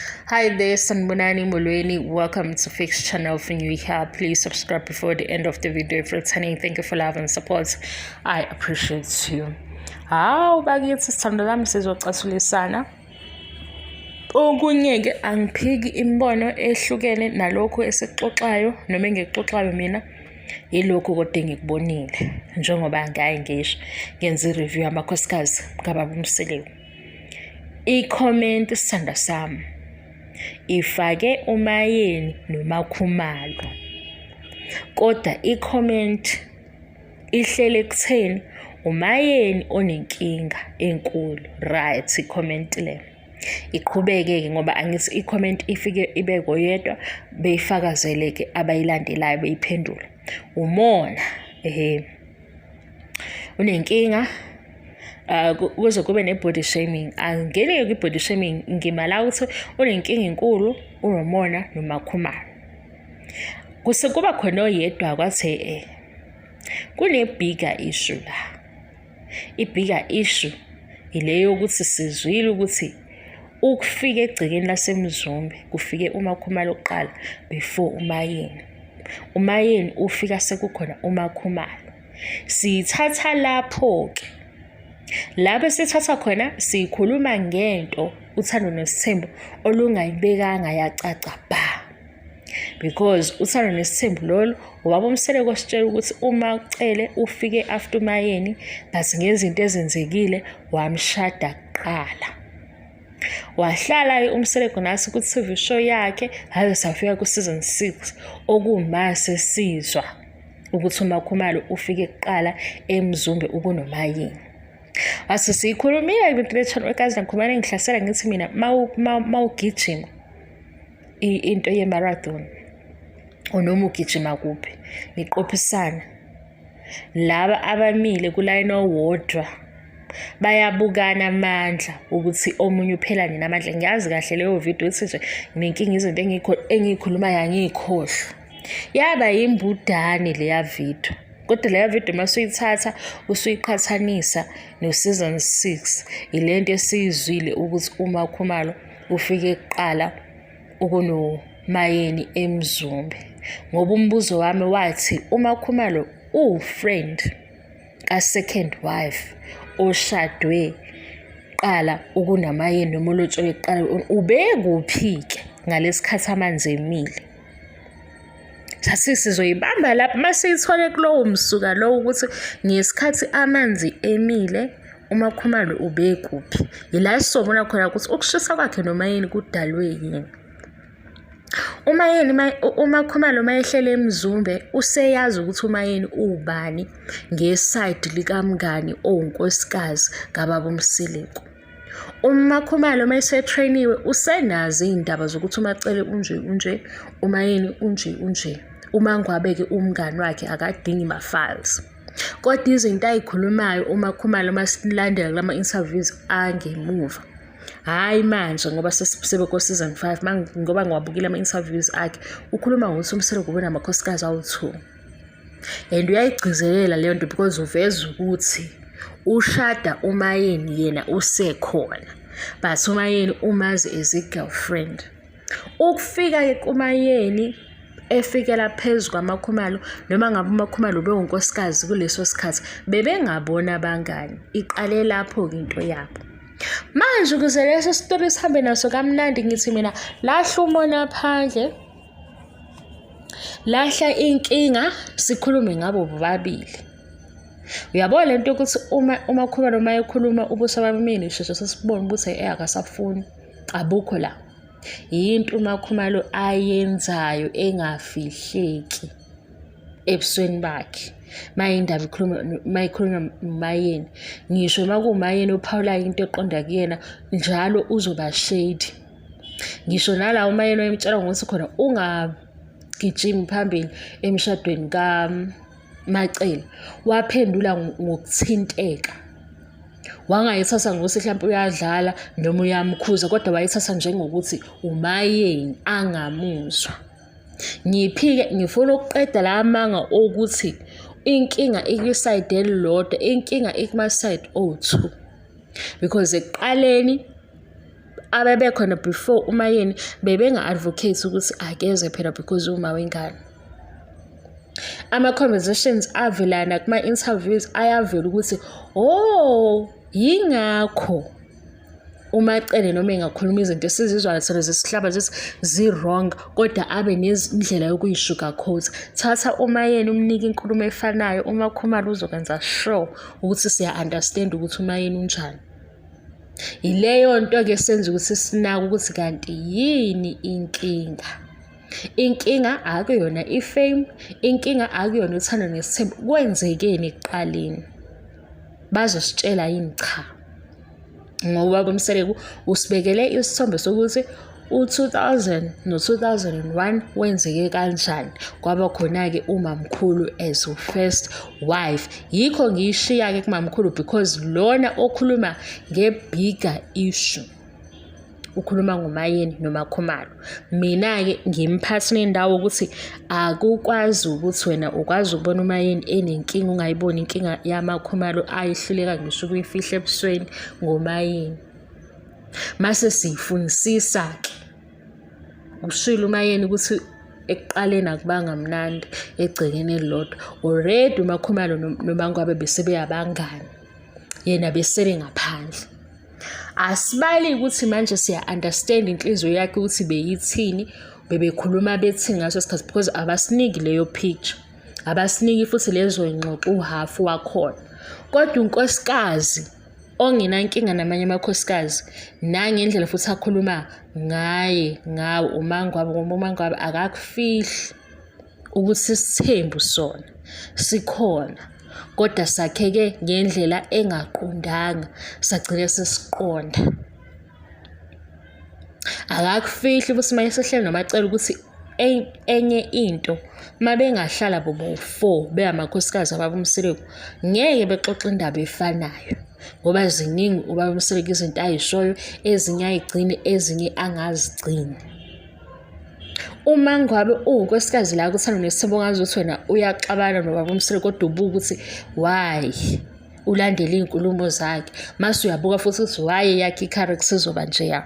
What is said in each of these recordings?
Hi there, Sanbonani Molweni. Welcome to Fix Channel. If you're new here, please subscribe before the end of the video. If returning, thank you for love and support. I appreciate you. How bagithi sithando lami sizocathulisana. Okunye ke angiphiki imbono ehlukene nalokho esixoxayo noma engixoxayo mina yilokho kodwa engikubonile njengoba ngaye ngisho ngenza i-review yamakhosikazi kababa Mseleku. I-comment sithanda sami ifake uMayeni noMakhumalo, kodwa i-comment ihlele kutheni uMayeni onenkinga enkulu. Right, i-comment le iqhubeke-ke ngoba angithi i-comment ifike ibe koyedwa beyifakazeleke abayilandelayo beyiphendula. Umona unenkinga kuze kube ne-body shaming. Angene kwi-body shaming, ngimala ukuthi unenkinga enkulu uNomona noMakhumalo. Kuse kuba khona oyedwa kwathi kune-bigger issue la. I-bigger issue ile yokuthi sizwile ukuthi ukufika egcekeni laseMzumbe kufike uMakhumalo oqala before uMayeni. uMayeni ufika sekukhona uMakhumalo. Sithatha lapho-ke lapho sithatha khona sikhuluma ngento Uthando Nesthembu olungayibekanga yacaca ba, because Uthando Nesthembu lolo ubaba Mseleku ositshela ukuthi uMacele ufike after uMayeni but ngezinto ezenzekile wamshada kuqala. Wahlala uMseleku nathi ku-TV show yakhe hayi safika ku-season 6 okumase sizwa ukuthi uMakhumalo ufike kuqala eMzumbe ukunoMayeni. Siyikhulumile ibintu ekazi nakhumane ngihlasela ngithi mina mawugijima into ye-marathon noma ugijima kuphi niqophisana, laba abamile kulayini owodwa bayabukana amandla ukuthi omunye uphela nina amandla. Ngiyazi kahle leyo video ethi nje nenkinga izinto engiyikhulumayo angiyikhohlwa. Yaba yimbudane leya video, kodwa leya video masuyithatha usuyiqhathanisa no-season 6 ilento esiyizwile ukuthi uMakhumalo ufike kuqala ukunoMayeni eMzumbe. Ngoba umbuzo wami wathi uMakhumalo friend ka-second wife oshadwe qala ukunaMayeni noma olotshwe kuqala ubekuphi-ke ngalesikhathi amanzi emile. Sizoyibamba lapho masiyithole kulowo msuka lowo ukuthi ngesikhathi amanzi emile uMakhumalo ubekuphi. Yila sobona khona ukuthi ukushisa kwakhe noMayeni kudalwe yini. uMakhumalo mayehlele eMzumbe useyazi ukuthi uMayeni ubani ngeside likamngani owonkosikazi kababa Mseleku. uMakhumalo mayesetrainiwe usenazi indaba zokuthi uMacele unje uMayeni unje. Uma ngwabeke umngani wakhe akadingi ma-files, kodwa izinto ayikhulumayo uMakhumalo masilandela kulama interviews angemuva, hayi manje ngoba sesibeko season 5 ngoba ngiwabukile ama-interviews akhe ukhuluma ngokuthi uMseleku ubona amakhosikazi awu-2 and uyayigcizelela leyo nto because uveza ukuthi ushada uMayeni yena usekhona but uMayeni umazi as a-girlfriend. Ukufika-ke kuMayeni efikela phezu kwamakhumalo noma ngabe uMakhumalo bewunkosikazi kuleso sikhathi bebengabona abangani. Iqale lapho-ke into yabo. Manje ukuze leso story sihambe naso kamnandi ngithi mina lahla umona phandle, lahla inkinga, sikhulume ngabo bobabili. Uyabona lento ukuthi uMakhumalo mayekhuluma ubuso bamini sheshe sesibona ukuthi akasafuni abukho la. Yinto uMakhumalo ayenzayo engafihleki ebusweni bakhe mayindaba ikhuluma uMayeni. Ngisho makuMayeni uphawula into eqonda kuyena njalo uzoba shade. Ngisho nala uMayeni wayemtshela ngokuthi khona ungagijimi phambili emshadweni kaMacele waphendula ngokuthinteka. Wangayithatha ngokuthi mhlawumbe uyadlala noma uyamkhuza, kodwa wayithatha njengokuthi uMayeni angamuzwa. Ngiphike ngifuna ukuqeda la manga ukuthi inkinga ikwiside elilodwa, inkinga ikumaside o2, because ekuqaleni abebekhona before uMayeni bebenga-advocate ukuthi akeze phela because uma wengane. Ama-conversations avelana kuma-interviews ayavela ukuthi yingakho uMacele noma engakhuluma izinto esizizwayo thina zesihlaba zi-wrong kodwa abe nezindlela yokuyishugarcoat. Thatha uMayeni umnika inkulumo efanayo, uMakhumalo uzokwenza sure ukuthi siya-understand ukuthi uMayeni unjani. Ileyo nto-ke senza ukuthi sinake ukuthi kanti yini inkinga. Inkinga akuyona ifame, inkinga akuyona Uthando Nesthembu. Kwenzekeni ekuqaleni? Bazositshela yini? Cha. Ngoba Mseleku usibekele isithombe sokuthi u-2000 no-2001 wenzeke kanjani. Kwaba khona-ke umamkhulu as first wife. Yikho ngiyishiya-ke kumamkhulu because lona okhuluma nge-bigger issue ukhuluma ngoMayeni noMakhumalo. Mina-ke ngimphathi nendawo ukuthi akukwazi ukuthi wena ukwazi ukubona uMayeni enenkinga ungayiboni inkinga yaMakhumalo ayihluleka ngisho ukuyifihla ebusweni ngoMayeni. Mase siyifunisisa-ke ushilo uMayeni ukuthi ekuqaleni akubanga mnandi egcekeni elilodwa. Already uMakhumalo noMangwabe besebeyabangani, yena besebe ngaphandle. Asibali ukuthi manje siya-understand inhliziyo yakhe ukuthi beyithini, bebekhuluma bethini ngaso sikhathi because abasiniki leyo picture, abasiniki futhi lezo ngxoxo uhafu wakhona. Kodwa unkosikazi ongenankinga namanye amakhosikazi nangendlela futhi akhuluma ngawo uMangwabe, ngoba uMangwabe akakufihli ukuthi isithembu sona sikhona. Kodwa sakheke ngendlela engaqondanga, sagcina sesiqonda. Akakufihli futhi manje sehlele noMacele ukuthi enye into mabengahlala bobo 4 beyamakhosikazi ababa Mseleku ngeke bexoxe indaba efanayo, ngoba ziningi ubaba Mseleku izinto ayishoyo, ezinye ayigcine, ezinye angazigcini. uMangwabe unkosikazi la kuThando Nesthembu ngazuthi wena uyaxabana nobaba Mseleku kodwa ubuka ukuthi why ulandela izinkulumo zakhe. Mase uyabuka futhi ukuthi why yakhe i-character izoba njeya.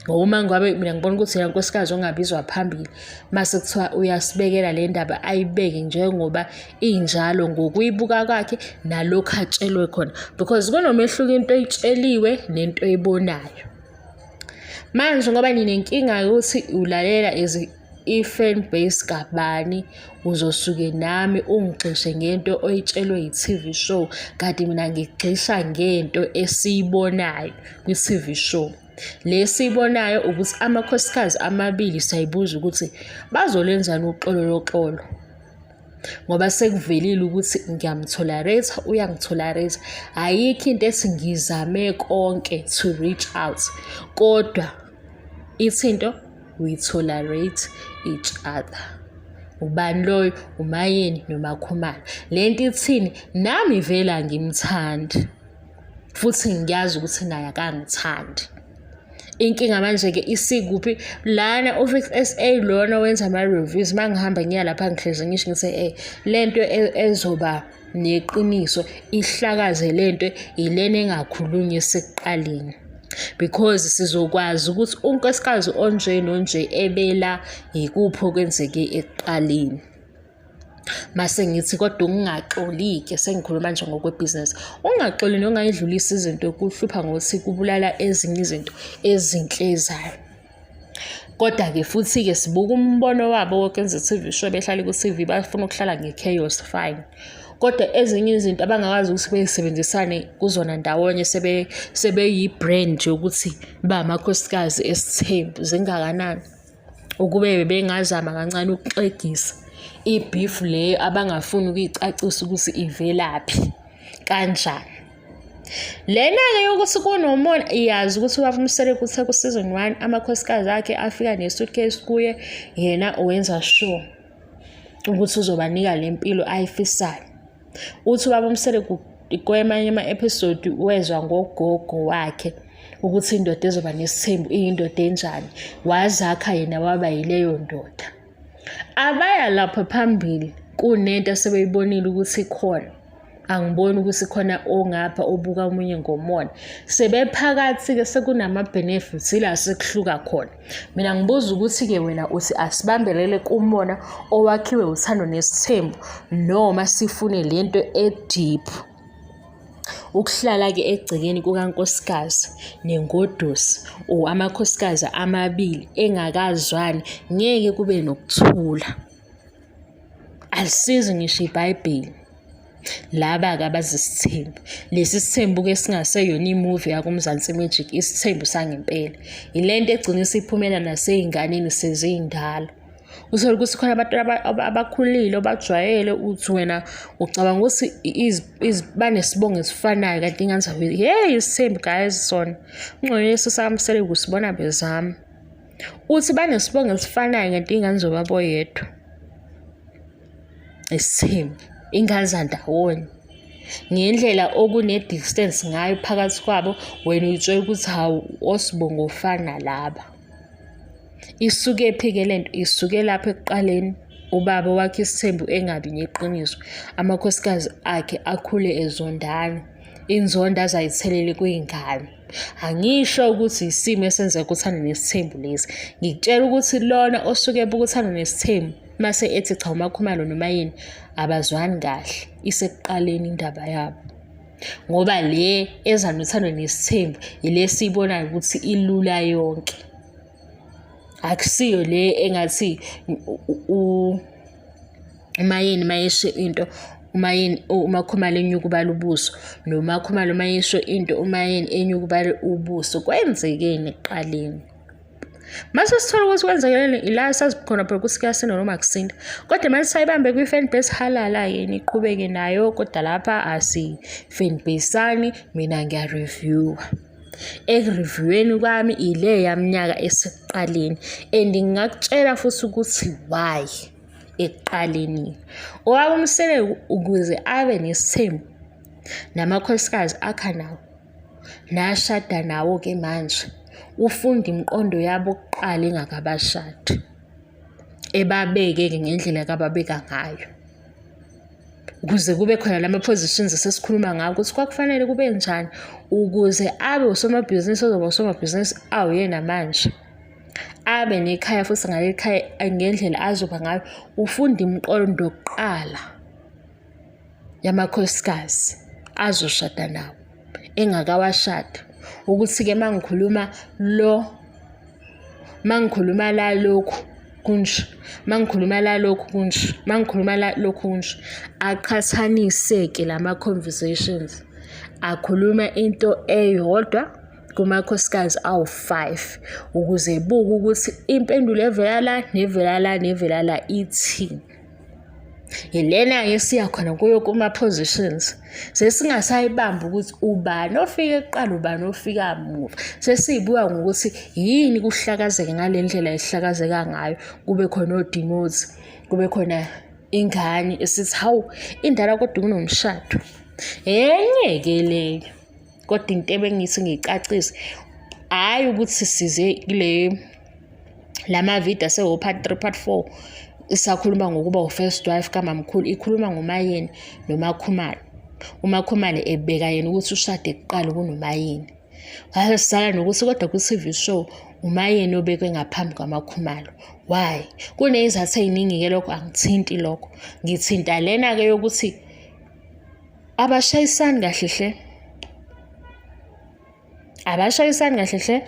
ngoMangwabe mina ngibona ukuthi yena nkosikazi ongabizwa phambili, mase kuthiwa uyasibekela le ndaba ayibeke njengoba injalo ngokuyibuka kwakhe nalokho atshelwe khona, because kunomehluko into oyitsheliwe nento oyibonayo. Manje ngoba ninenkinga ukuthi ulalela i-fan base kabani, uzosuke nami ungixishe ngento oyitshelwe yi-TV show kanti mina ngigxisha ngento esiyibonayo kwi-TV show. Lesibonayo ukuthi amakhosikazi amabili sayibuza ukuthi bazolenzani uxolo loxolo, ngoba sekuvelile ukuthi ngiyamtolerate, uyangitolerate. Ayikho into ethi ngizame konke to reach out, kodwa ithinto we tolerate each other. Ubani loyo? uMayeni noMakhumalo. Lento ithini? Nami vela ngimthandi futhi ngiyazi ukuthi naye akangithandi. Inkinga manje-ke isikuphi lana uFix SA lona wenza ama-reviews. Mangihamba ngiya lapha ngihlezi ngisho ngithi lento ezoba neqiniso ihlakaze lento ilena engakhulunywa esekuqaleni, because sizokwazi ukuthi unkosikazi onje nonje ebela yikuphi okwenzeke ekuqaleni. Mase ngithi kodwa ungaxoli-ke, sengikhuluma nje ngokwebhizinisi, ungaxoli nongayidlulisa izinto kuhlupha ngokuthi kubulala ezinye izinto ezinhle ezayo. Kodwa-ke futhi-ke sibuka umbono wabo wokwenza i-TV show behlale ku-TV bafuna ukuhlala nge-chaos, fine. Kodwa ezinye izinto abangakwazi ukuthi beyisebenzisane kuzona ndawonye sebeyi-brand yokuthi bamakhosikazi esithembu zingakanani, ukube bebengazama kancane ukuxegisa i-beef leyo abangafuni ukuyicacisa ukuthi ivelaphi kanjani. Lena-ke yokuthi kunomona iyazi ukuthi ubaba Mseleku uthe ku-season 1 amakhosikazi akhe afika ne-suitcase kuye, yena wenza sure ukuthi uzobanika le mpilo ayifisayo. Uthi ubaba Mseleku kwamanye ama-episode wezwa ngogogo wakhe ukuthi indoda ezoba nesithembu iyindoda enjani, wazakha yena waba yileyo ndoda. Abaya lapha phambili kunento sebeyibonile ukuthi ikhona, Angiboni ukuthi khona ongapha obuka umunye ngomona. Sebephakathi-ke sekunama-benefits ila sekuhluka khona. Mina ngibuza ukuthi-ke wena uthi asibambelele kumona owakhiwe Uthando Nesthembu noma sifune lento e-deep. Ukuhlala-ke egcekeni kukankosikazi nengodusi amakhosikazi amabili engakazwani ngeke kube nokuthula. Alisizi ngisho iBhayibheli. Laba-ke abazisithembu. Lesi sithembu-ke singaseyona imovie yakuMzansi Magic, isithembu sangempela. Ilento egcina isiphumela nasey'nganeni sezindala. Uthole ukuthi khona abantu abakhulile abajwayele uthi wena ucabanga ukuthi banesibongo esifanayo kanti ingane zabo hey isithembu guys sona. Ungcono leso sakamseleku sibona bezami. Uthi banesibongo esifanayo kanti ingane zobabo yedwa. Isithembu ingane zandawonye. Ngendlela okune-distance ngayo phakathi kwabo wena uyitshela ukuthi hawu osibongo ofana laba. Isuke phike lento isuke lapha ekuqaleni ubaba wakhe isithembu engabi neqiniso. Amakhosikazi akhe akhule ezondana. Inzondo azayithelele kwingane. Angisho ukuthi isimo esenzeka Uthando Nesthembu lesi. Ngikutshela ukuthi lona osuke ebuka Uthando Nesthembu mase ethi cha uMakhumalo noMayeni abazwani kahle isekuqaleni indaba yabo. Ngoba le eza noThando Nesthembu ile sibonayo ukuthi ilula yonke. Akusiyo le engathi uMayeni mayeshe into uMakhumalo enyuka ubala ubuso noMakhumalo mayesho into uMayeni enyuka ubala ubuso. Kwenzekeni ekuqaleni? Mase sithola ukuthi kwenzekeleni ila sazikhona phela ukuthi kuyasina noma akusinda. Kodwa manje sayibambe kwi-fan base halala yena iqhubeke nayo kodwa lapha asi-fan basani mina ngiya-review. Ekureviewini kwami ile yaminyaka esekuqaleni and ngingakutshela futhi ukuthi why ekuqaleni. Owabo Mseleku ukuze abe nesithembu namakhosikazi akha nawo nashada nawo-ke manje ufunda imiqondo yabo kuqala engakabashadi. Ebabeke-ke ngendlela kababeka ngayo. Ukuze kube khona lama-positions esesikhuluma ngawo ukuthi kwakufanele kube njani ukuze abe usomabhizinisi ozoba usomabhizinisi awuyena manje. Abe nekhaya futhi ngaleli khaya ngendlela azoba ngayo. Ufunda imiqondo kuqala yamakhosikazi azoshada nawo engakawashada. Ukuthi-ke mangikhuluma mangikhuluma la lokhu kunje, mangikhuluma la lokhu kunje, mangikhuluma la lokhu kunje. Aqhathanise-ke lama-conversations. Akhuluma into eyodwa kumakhosikazi awu-5 ukuze buke ukuthi impendulo evela la nevela la nevela la ithini. Yilena-ke siyakhona kuyo kuma-positions. Sesingasayibamba ukuthi ubani ofika kuqala ubani ofika muva. Sesiyibuka ngokuthi yini kuhlakazeka ngale ndlela ehlakazeka ngayo. Kube khona o-demotes, kube khona ingane esithi hawu indala kodwa kunomshado. Enye-ke leyo. Kodwa into ebengithi ngiyicacise hayi ukuthi size kule lama-video ase-part 3 part 4 isakhuluma ngokuba u-first wife kamamkhulu. Ikhuluma ngoMayeni noMakhumalo. uMakhumalo ebeka yena ukuthi ushade kuqala kunoMayeni. Ngasala nokuthi kodwa ku-TV show uMayeni obekwe ngaphambi kwaMakhumalo. Why? Kunezathu eziningi-ke lokho angithinti lokho. Ngithinta lena-ke yokuthi abashayisani kahle hle. Abashayisani kahle hle.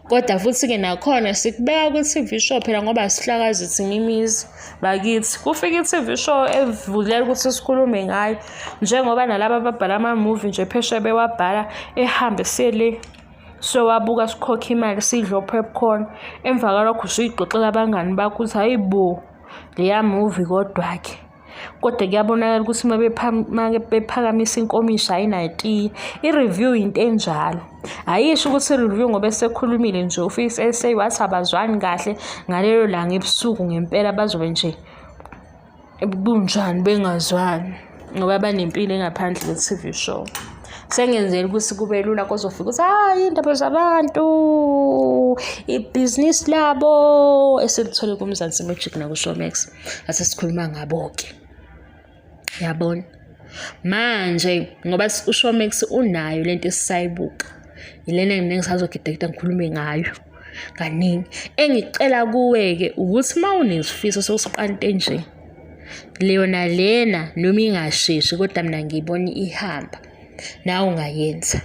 Kodwa futhi-ke nakhona sikubeka ku-TV show phela ngoba sihlakazi thina imizi bakithi. Kufika i-TV show evulela ukuthi sikhulume ngayo. Njengoba nalaba ababhala ama-movie nje phesheya bewabhala ehambe sele sowabuka sikhokha imali sidlo popcorn. Emva kwalokho usuyixoxela abangani bakho ukuthi hayi bo leya movie kodwa-ke. Kodwa kuyabonakala ukuthi uma bephakamisa inkomishi ayinayitiye. I-review into enjalo. Ayisho ukuthi i-review ngoba esekhulumile nje ufisa essay wathi abazwani kahle ngalelo langa ebusuku ngempela bazobe nje bunjani bengazwani ngoba banempilo engaphandle kwe-TV show. Sengenzela ukuthi kube lula kozofika ukuthi hayi indaba zabantu ibhizinisi labo eselithole kuMzansi Magic nakuShowmax asesikhuluma ngabo-ke. Yabona Manje ngoba uShowmax unayo lento esisayibuka. Yilena ngisazogidekida ngikhulume ngayo kaningi. Engicela kuwe-ke ukuthi uma unesifiso sokusiqante nje, leyona lena noma ingasheshi kodwa mina ngiyibona ihamba, nawe ungayenza.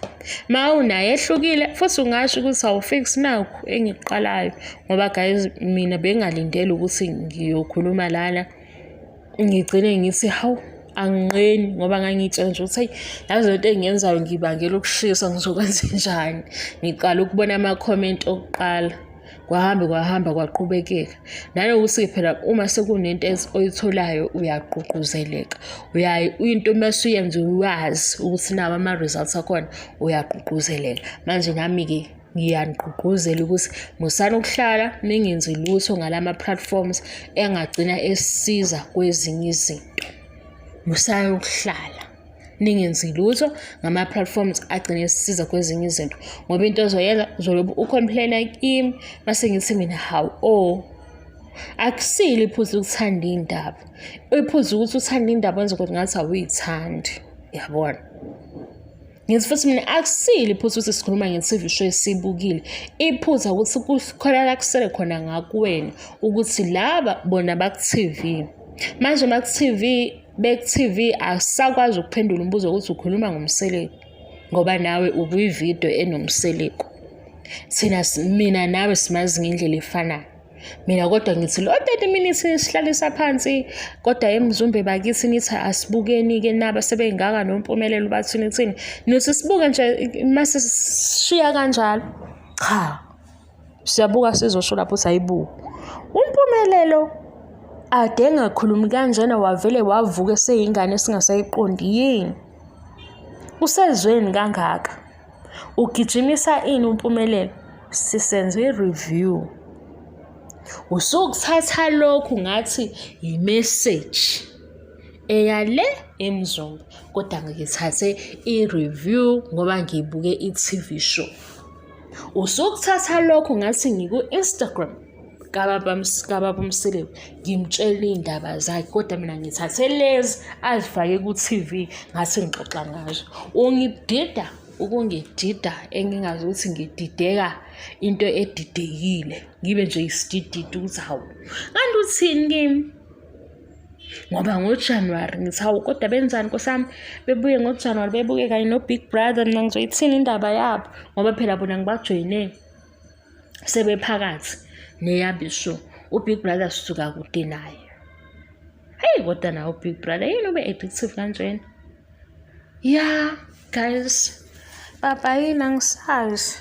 Ma unayo ehlukile futhi ungasho ukuthi awufix nakho engikuqalayo, ngoba guys mina bengalindele ukuthi ngiyokhuluma lana ngigcine ngithi hawu angqeni, ngoba ngangitshela nje ukuthi hey, yazi lento engiyenzayo ngibangela ukushisa ngizokwenza njani. Ngiqala ukubona ama-comment okuqala, kwahamba kwaqhubekeka. Nanokuthi phela uma sekunento oyitholayo uyagqugquzeleka, into mase uyenza uwazi ukuthi nawo ama-results akhona uyagqugquzeleka. Manje nami-ke ngiyanigqugquzela ukuthi musana ukuhlala ningenzi lutho ngalama-platforms engagcina esisiza kwezinye izinto. Musana ukuhlala ningenzi lutho ngama-platforms agcina esisiza kwezinye izinto, ngoba into ozoyenza uzolobe ucomplaina kimi mase ngithi mina hawu akusile iphuzu ukuthanda iy'ndaba. Iphuzu ukuthi uthanda iy'ndaba wenza kodwa ngathi awuyithandi, yabona. Ngithi futhi mina akusile iphuzu ukuthi sikhuluma nge-TV show esiyibukile. Iphuza ukuthi kukhona la kusele khona ngakuwena ukuthi laba bona baku-TV. Manje beku-TV asisakwazi ukuphendula umbuzo ukuthi ukhuluma ngomseleku, ngoba nawe ukuyividiyo enomseleku. Mina nawe simazi ngendlela efanayo. Mina kodwa ngithi lo 30 minutes sihlalisa phansi, kodwa eMzumbe bakithi nithi asibukeni-ke naba sebengaka noMpumelelo bathini thini. Nithi sibuke nje mase sishiya kanjalo. Cha, siyabuka sizosho lapho sayibuka. uMpumelelo ade engakhulumi kanjena wavele wavuka eseyingane esingasayiqondi yini. Usezweni kangaka. Ugijimisa ini uMpumelelo? Sisenze i-review. Usukuthatha lokhu ngathi i-message eyale eMzumbe, kodwa ngithathe i-review ngoba ngibuke i-TV show. Usukuthatha lokhu ngathi ngiku-Instagram kababa Mseleku ngimtshela iy'ndaba zakhe, kodwa mina ngithathe lezi azifake ku-TV ngathi ngixoxa ngazo. Ungidida ukungidida engingazi ukuthi ngidideka into edidekile, ngibe nje isidididi ukuthi hawu kanti uthini kimi. Ngoba ngoJanuwari ngithi hawu kodwa benzani nkosami, bebuye ngoJanuwari bebuke kanye no-Big Brother, mina ngizoyithini indaba yabo, ngoba phela bona ngibajoyine sebephakathi neyabo ishow. uBig Brother sisuka kude naye. Hey kodwa nawo uBig Brother yini ube-addictive kanjena? Yeah guys, bye bye, nangisazi.